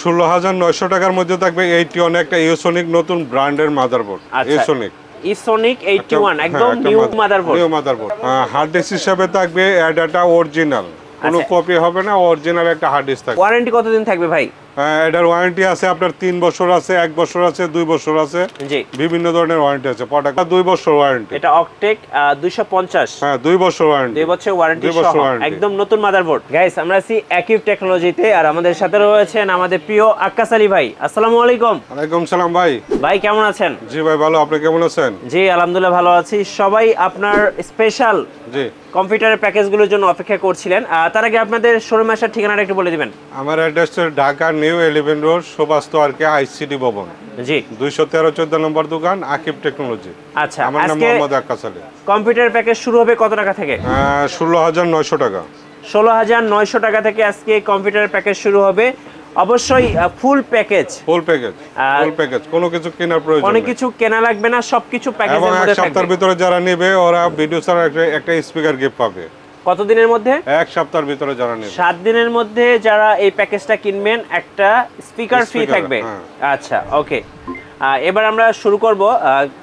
16,900 টাকার মধ্যে থাকবে 81 একটা ইওসনিক নতুন ব্র্যান্ডের মাদারবোর্ড। ইওসনিক ইসোনিক 81 একদম নিউ মাদারবোর্ড। হার্ড ডিস্ক হিসেবে থাকবে অ্যাডাটা অরিজিনাল, কোনো কপি হবে না, অরিজিনাল একটা হার্ড ডিস্ক থাকবে। ওয়ারেন্টি কতদিন থাকবে ভাই? এটার ওয়ারেন্টি আছে আপনার 3 বছর আছে, 1 বছর আছে, 2 বছর আছে, জি বিভিন্ন ধরনের ওয়ারেন্টি আছে। প্রোডাক্ট 2 বছর ওয়ারেন্টি। এটা অকটেক 250। হ্যাঁ 2 বছর ওয়ারেন্টি। 2 বছর ওয়ারেন্টি সহ একদম নতুন মাদারবোর্ড। গাইস আমরা আছি অ্যাকিভ টেকনোলজিতে, আর আমাদের সাথে রয়েছেন আমাদের প্রিয় আক্কাস আলী ভাই। আসসালামু আলাইকুম। ওয়ালাইকুম সালাম ভাই। ভাই কেমন আছেন? জি ভাই ভালো, আপনি কেমন আছেন? জি আলহামদুলিল্লাহ ভালো আছি। সবাই আপনার স্পেশাল জি কম্পিউটারের প্যাকেজগুলোর জন্য অপেক্ষা করছিলেন। তার আগে আপনাদের শোরুম আসার ঠিকানাটা একটু বলে দিবেন। আমার অ্যাড্রেস ঢাকা নিউ 11 রোড শোভাস্ত আরকে আইসিডি ভবন, জি 213-14 নম্বর দোকান, আকিব টেকনোলজি। আচ্ছা আমার নাম মোহাম্মদ আক্কাস আলী। কম্পিউটার প্যাকেজ শুরু হবে কত টাকা থেকে? 16,900 টাকা। 16,900 টাকা থেকে আজকে কম্পিউটার প্যাকেজ শুরু হবে। অবশ্যই ফুল প্যাকেজ। ফুল প্যাকেজ কোনো কিছু কেনার প্রয়োজন নেই, অনেক কিছু কেনা লাগবে না, সবকিছু প্যাকেজের এবং মধ্যে এক সপ্তাহের ভিতরে যারা নেবে ওরা ভিডিও ছাড়া একটা স্পিকার গিফট পাবে। কতদিনের মধ্যে? এক সপ্তাহের ভিতরে যারা নেবে, 7 দিনের মধ্যে যারা এই প্যাকেজটা কিনবেন একটা স্পিকার ফ্রি থাকবে। আচ্ছা ওকে, এবার আমরা শুরু করব।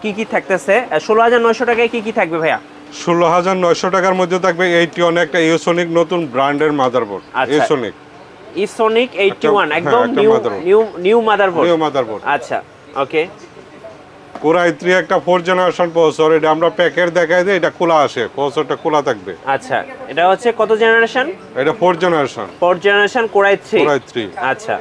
কি কি থাকতেছে 16,900 টাকায়? কি কি থাকবে ভাইয়া? 16,900 টাকার মধ্যে থাকবে 81 একটা ইওসনিক নতুন ব্র্যান্ডের মাদারবোর্ড। ইসোনিক 81 একদম নিউ মাদারবোর্ড। আচ্ছা ওকে। Core i3 একটা 4 জেনারেশন প্রসেসর। এটা আমরা প্যাকেট দেখাই দিই, এটা খোলা আসে, প্রসেসরটা খোলা থাকবে। আচ্ছা এটা হচ্ছে কত জেনারেশন? এটা 4 জেনারেশন। Core i3। আচ্ছা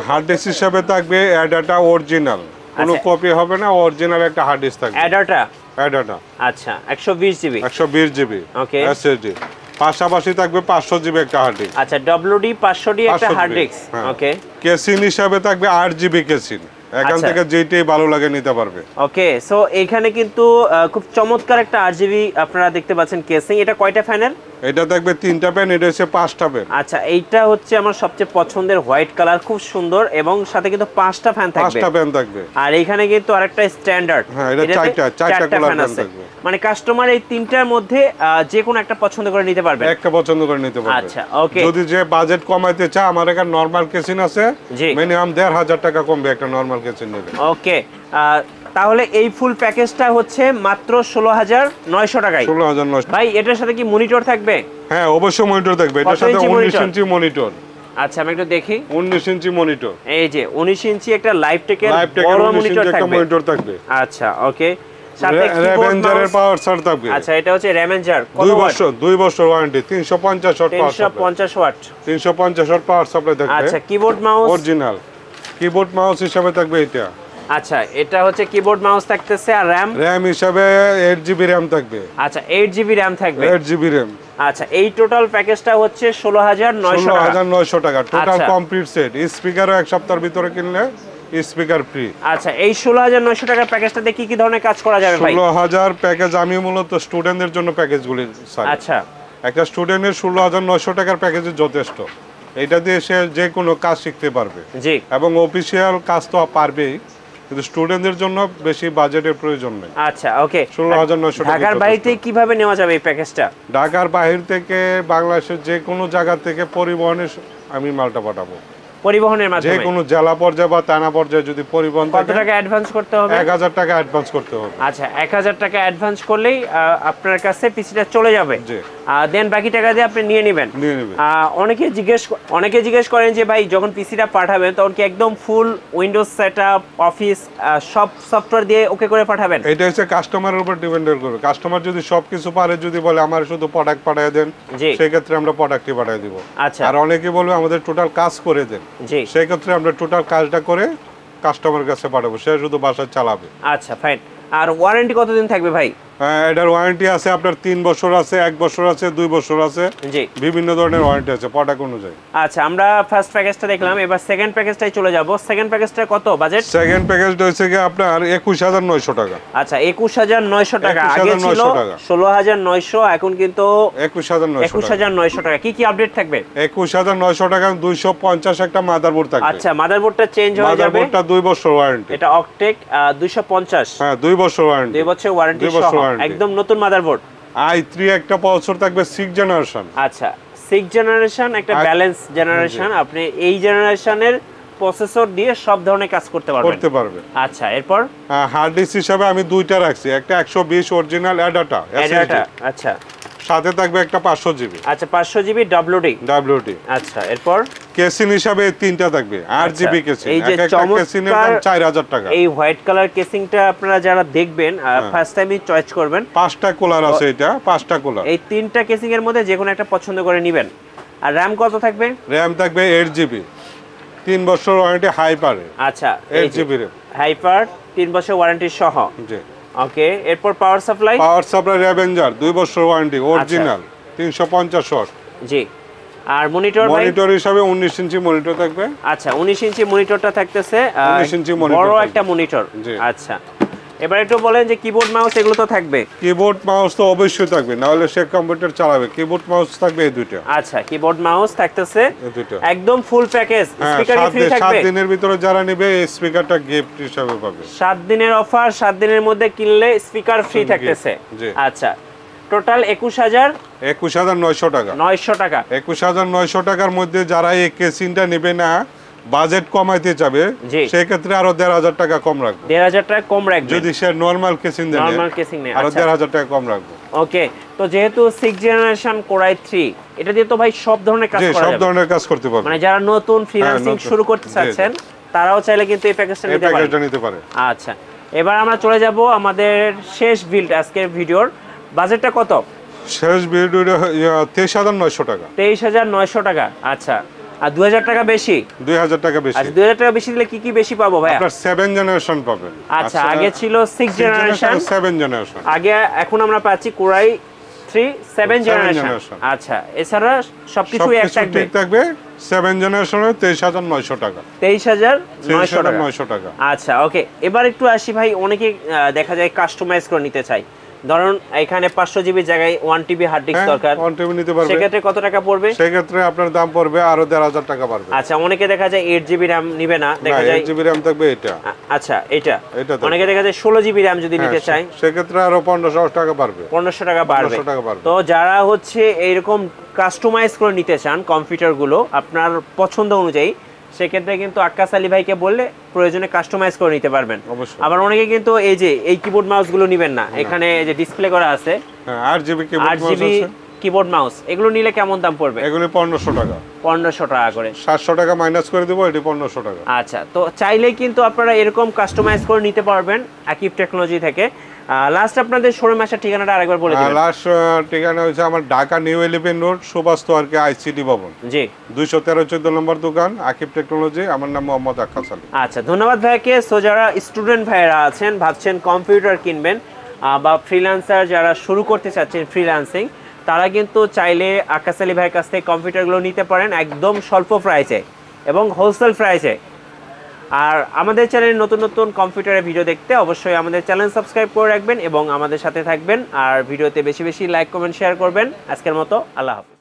হার্ড ডিস্ক হিসেবে থাকবে অ্যাডাটা অরিজিনাল, কোনো কপি হবে না, অরিজিনাল একটা হার্ড ডিস্ক থাকবে। অ্যাডাটা আচ্ছা 120 জিবি। 120 জিবি ওকে এসএসডি। পাশাপাশি থাকবে 500 জিবি একটা হার্ড ডিস্ক। আচ্ছা ডব্লিউডি 500 একটা হার্ড ডিস্ক। ওকে কেসিন হিসাবে থাকবে 8 জিবি কেসিন। এখান থেকে যেটাই ভালো লাগে নিতে পারবে। ওকে সো এখানে কিন্তু খুব চমৎকার একটা 8 জিবি আপনারা দেখতে পাচ্ছেন কেসিং। এটা কয়টা ফ্যানের? এটা থাকবে 3টা ফ্যান, এটা হচ্ছে 5টা ফ্যান। আচ্ছা এইটা হচ্ছে আমার সবচেয়ে পছন্দের হোয়াইট কালার, খুব সুন্দর, এবং সাথে কিন্তু 5টা ফ্যান থাকবে। 5টা ফ্যান থাকবে। আর এখানে কিন্তু আরেকটা স্ট্যান্ডার্ড, হ্যাঁ এটা 4টা ফ্যান আছে। মানে কাস্টমার এই তিনটার মধ্যে যে কোনো একটা পছন্দ করে নিতে পারবে। একটা পছন্দ করে নিতে পারবে। আচ্ছা ওকে। যদি যে বাজেট কমাইতে চায়, আমার এখানে নরমাল কেসিন আছে, মিনিমাম 1,500 টাকা কমবে একটা নরমাল কেসিন নিলে। ওকে তাহলে এই ফুল প্যাকেজটা হচ্ছে মাত্র 16,900 টাকায়। 16,900। ভাই এটার সাথে কি মনিটর থাকবে? হ্যাঁ অবশ্যই মনিটর থাকবে, এটার সাথে 19 ইঞ্চি মনিটর। আচ্ছা আমি একটু দেখি। 19 ইঞ্চি মনিটর। এই যে 19 ইঞ্চি একটা লাইভটেকের বড় মনিটর থাকবে। আচ্ছা ওকে, সাথে রেভেঞ্জারের পাওয়ার সার থাকবে। আচ্ছা এটা হচ্ছে রেভেঞ্জার, কত ওয়াট? 2 বছর warranty, 350 watt power supply. 350 watt. 350 watt power supply থাকবে। আচ্ছা keyboard mouse original keyboard mouse হিসাবে থাকবে এটা। আচ্ছা এটা হচ্ছে কিবোর্ড মাউস থাকতেছে। আর র‍্যাম হিসাবে 8 জিবি র‍্যাম থাকবে। আচ্ছা 8 জিবি র‍্যাম থাকবে। 8 জিবি র‍্যাম। আচ্ছা এই টোটাল প্যাকেজটা হচ্ছে 16,900 টাকা। Total complete set. স্পিকারও এক সপ্তাহের ভিতরে কিনলে স্পিকার ফ্রি। আচ্ছা এই 16,900 টাকার প্যাকেজটাতে কি কি ধরনের কাজ করা যাবে ভাই? 16,000 প্যাকেজ আমি মূলত স্টুডেন্টদের জন্য প্যাকেজগুলি চাই। আচ্ছা একটা স্টুডেন্টের 16,900 টাকার প্যাকেজে যথেষ্ট। এটা দিয়ে সে যে কোনো কাজ শিখতে পারবে। জি এবং অফিসিয়াল কাজ তো পারবেই, কিন্তু স্টুডেন্টদের জন্য বেশি বাজেটের প্রয়োজন নেই। আচ্ছা ওকে 16,900 টাকা। ঢাকার বাইরে থেকে কিভাবে নেওয়া যাবে এই প্যাকেজটা? ঢাকার বাইরে থেকে বাংলাদেশের যে কোনো জায়গা থেকে পরিবহনে আমি মালটা পাঠাবো। পরিবহনের মাধ্যমে? যে কোনো জেলা পর্যায়ে বা থানা পর্যায়ে যদি পরিবহন। কত টাকা অ্যাডভান্স করতে হবে? 1,000 টাকা অ্যাডভান্স করতে হবে। আচ্ছা 1,000 টাকা অ্যাডভান্স করলেই আপনার কাছে পিসিটা চলে যাবে। জি দেন বাকি টাকা দিয়ে আপনি নিয়ে নেবেন। অনেকে জিজ্ঞেস করেন যে ভাই যখন পিসিটা পাঠাবেন তখন কি একদম ফুল উইন্ডোজ সেটআপ, অফিস সব সফটওয়্যার দিয়ে ওকে করে পাঠাবেন? এটা হচ্ছে কাস্টমারের উপর ডিপেন্ড করে। কাস্টমার যদি সবকিছু পারে, যদি বলে আমার শুধু প্রোডাক্ট পাঠিয়ে দেন, সেই ক্ষেত্রে আমরা প্রোডাক্টই পাঠিয়ে দিব। আচ্ছা আর অনেকে বলবে আমাদের টোটাল কাজ করে দেন, সেই ক্ষেত্রে আমরা টোটাল কাজটা করে কাস্টমারের কাছে পাঠাবো, সে শুধু বাসায় চালাবে। আচ্ছা ফাইন। আর ওয়ারেন্টি কতদিন থাকবে ভাই? এটার ওয়ারেন্টি আছে আপনার 3 বছর আছে, 1 বছর আছে, 2 বছর আছে, জি বিভিন্ন ধরনের ওয়ারেন্টি আছে প্রোডাক্ট অনুযায়ী। আচ্ছা আমরা ফার্স্ট প্যাকেজটা দেখলাম, এবার সেকেন্ড প্যাকেজটাই চলে যাব। সেকেন্ড প্যাকেজটা কত বাজেট? সেকেন্ড প্যাকেজটা হচ্ছে কি আপনার 21,900 টাকা। আচ্ছা 21,900 টাকা। আগে ছিল 16,900, এখন কিন্তু 21,900 টাকা। কি কি আপডেট থাকবে? 21,900 টাকা 250 একটা মাদারবোর্ড থাকবে। আচ্ছা মাদারবোর্ডটা চেঞ্জ হয়ে যাবে। মাদারবোর্ডটা 2 বছর ওয়ারেন্টি। এটা অকটেক 250। হ্যাঁ 2 বছর ওয়ারেন্টি। 2 বছর ওয়ারেন্টি সহ একদম নতুন মাদারবোর্ড। i3 একটা প্রসেসর থাকবে 6 জেনারেশন। আচ্ছা 6 জেনারেশন একটা ব্যালেন্স জেনারেশন, আপনি এই জেনারেশনের প্রসেসর দিয়ে সব ধরনের কাজ করতে পারবেন। আচ্ছা, এরপর হার্ড ডিস্ক হিসাবে আমি দুইটা রাখছি, একটা 120 অরিজিনাল অ্যাডাটা, আচ্ছা, সাথে থাকবে একটা 500 জিবি। আচ্ছা, 500 জিবি WD। আচ্ছা, এরপর কেসিং হিসাবে তিনটা থাকবে 8 জিবি কেসিং, এই যে একটা কেসিংয়ের দাম 4000 টাকা। এই হোয়াইট কালার কেসিংটা আপনারা যারা দেখবেন ফার্স্ট টাইমই চয়েস করবেন। 5টা কুলার আছে, এটা 5টা কুলার। এই তিনটা কেসিং এর মধ্যে যে কোনো একটা পছন্দ করে নেবেন। আর RAM কত থাকবে? RAM থাকবে 8 জিবি, 3 বছর ওয়ারেন্টি হাইপার। আচ্ছা, 8 জিবি RAM হাইপার, 3 বছর ওয়ারেন্টি সহ। জি, ওকে। এরপর পাওয়ার সাপ্লাই রেভেঞ্জার 2 বছর ওয়ারেন্টি অরিজিনাল, 350 ওয়াট। জি। আর মনিটর হিসাবে 19 ইঞ্চি মনিটর থাকবে। আচ্ছা, 19 ইঞ্চি মনিটরটা থাকতেছে, 19 ইঞ্চি মনিটর, বড় একটা মনিটর। আচ্ছা, এবার একটু বলেন যে কিবোর্ড মাউস এগুলো তো থাকবে? কিবোর্ড মাউস তো অবশ্যই থাকবে, না হলে সে কম্পিউটার চালাবে। কিবোর্ড মাউস থাকবে এই দুটো। আচ্ছা, কিবোর্ড মাউস থাকতেছে একদম ফুল প্যাকেজ। স্পিকার ফ্রি থাকবে 7 দিনের ভিতরে, যারা নেবে এই স্পিকারটা গিফট হিসেবে পাবে। 7 দিনের অফার, 7 দিনের মধ্যে কিনলে স্পিকার ফ্রি থাকতেছে। আচ্ছা, টোটাল 21900 টাকা। 900 টাকা। 21900 টাকার মধ্যে যারা এই কেসিংটা নেবে না, বাজেট কমাইতে যাবে, সেই ক্ষেত্রে আরো 1,500 টাকা কম রাখবো। 1,500 টাকা কম রাখবেন যদি সে নরমাল কেসিং দেয়, আরো 1,500 টাকা কম রাখবো। ওকে। তো যেহেতু 6 জেনারেশন Core i3, এটা দিয়ে তো ভাই সব ধরনের কাজ করা যাবে। সব ধরনের কাজ করতে পারবে। মানে যারা নতুন ফ্রিল্যান্সিং শুরু করতে চাচ্ছেন তারাও চাইলে কিন্তু এই প্যাকেজটা নিতে পারে। আচ্ছা, এবার আমরা চলে যাব আমাদের শেষ বিল্ড আজকের ভিডিওর। বাজেটটা কত? শেষ ভিডিওটা 23,900 টাকা। 23,900 টাকা। আচ্ছা, আর 2000 টাকা বেশি? 2000 টাকা বেশি। আচ্ছা, 2000 টাকা বেশি দিলে কি কি বেশি পাবো ভাই? আপনার 7 জেনারেশন পাবেন। আচ্ছা, আগে ছিল 6 জেনারেশন, 7 জেনারেশন আগে, এখন আমরা পাচ্ছি Core i3 7 জেনারেশন। আচ্ছা, এছাড়া সবকিছু এক থাকবে। 7 জেনারেশনে 23,900 টাকা। 23,900 টাকা। আচ্ছা, ওকে। এবার একটু আসি ভাই, অনেকে দেখা যায় কাস্টমাইজ করে নিতে চাই। ধরুন এখানে 500 জিবি জায়গায় 1 টিবি হার্ড ডিস্ক দরকার, 1 টিবি নিতে পারবে। সেক্ষেত্রে কত টাকা পড়বে? সেক্ষেত্রে আপনার দাম পড়বে আরো 1,500 টাকা পড়বে। আচ্ছা, অনেকে দেখা যায় 8 জিবি RAM নিবে না, দেখা যায় 8 জিবি RAM থাকবে এটা। আচ্ছা, এটা অনেকে দেখা যায় 16 জিবি RAM যদি নিতে চায়, সেক্ষেত্রে আরো 1500 টাকা পারবে। 1500 টাকা বাড়বে। তো যারা হচ্ছে এইরকম কাস্টমাইজ করে নিতে চান কম্পিউটারগুলো আপনার পছন্দ অনুযায়ী, সেক্ষেত্রে কিন্তু আক্কাস আলী ভাইকে বললে প্রয়োজনে কাস্টমাইজ করে নিতে পারবেন। আবার অনেকে কিন্তু এই যে এই কিবোর্ড মাউস গুলো নিবেন না, এখানে যে ডিসপ্লে করা আছে 8 জিবি কিবোর্ড মাউস, এগুলো নিলে কেমন দাম পড়বে? এগুলো 1500 টাকা। 1500 টাকা করে, 700 টাকা মাইনাস করে দেবো, এটি 1500 টাকা। আচ্ছা, তো চাইলেই কিন্তু আপনারা এরকম কাস্টমাইজ করে নিতে পারবেন আকিব টেকনোলজি থেকে। লাস্ট আপনাদের শোরুম আসার ঠিকানাটা আরেকবার বলে দিবেন। লাস্ট ঠিকানা হচ্ছে আমার ঢাকা নিউ এলিফ্যান্ট রোড, সুভাষ তোয়ারকে আইসিডি ভবন। জি, 213-14 নম্বর দোকান, আকিব টেকনোলজি। আমার নাম মোহাম্মদ আক্কাস আলী। আচ্ছা, ধন্যবাদ ভাইকে। সো যারা স্টুডেন্ট ভাইরা আছেন, ভাবছেন কম্পিউটার কিনবেন বা ফ্রিল্যান্সার যারা শুরু করতে চাচ্ছেন ফ্রিল্যান্সিং, তারা কিন্তু চাইলে আক্কাস আলী ভাইয়ের কাছ থেকে কম্পিউটারগুলো নিতে পারেন একদম স্বল্প প্রাইসে এবং হোলসেল প্রাইসে। আর আমাদের চ্যানেলে নতুন নতুন কম্পিউটারের ভিডিও দেখতে অবশ্যই আমাদের চ্যানেল সাবস্ক্রাইব করে রাখবেন এবং আমাদের সাথে থাকবেন। আর ভিডিওতে বেশি বেশি লাইক, কমেন্ট, শেয়ার করবেন। আজকের মতো আল্লাহ হাফেজ।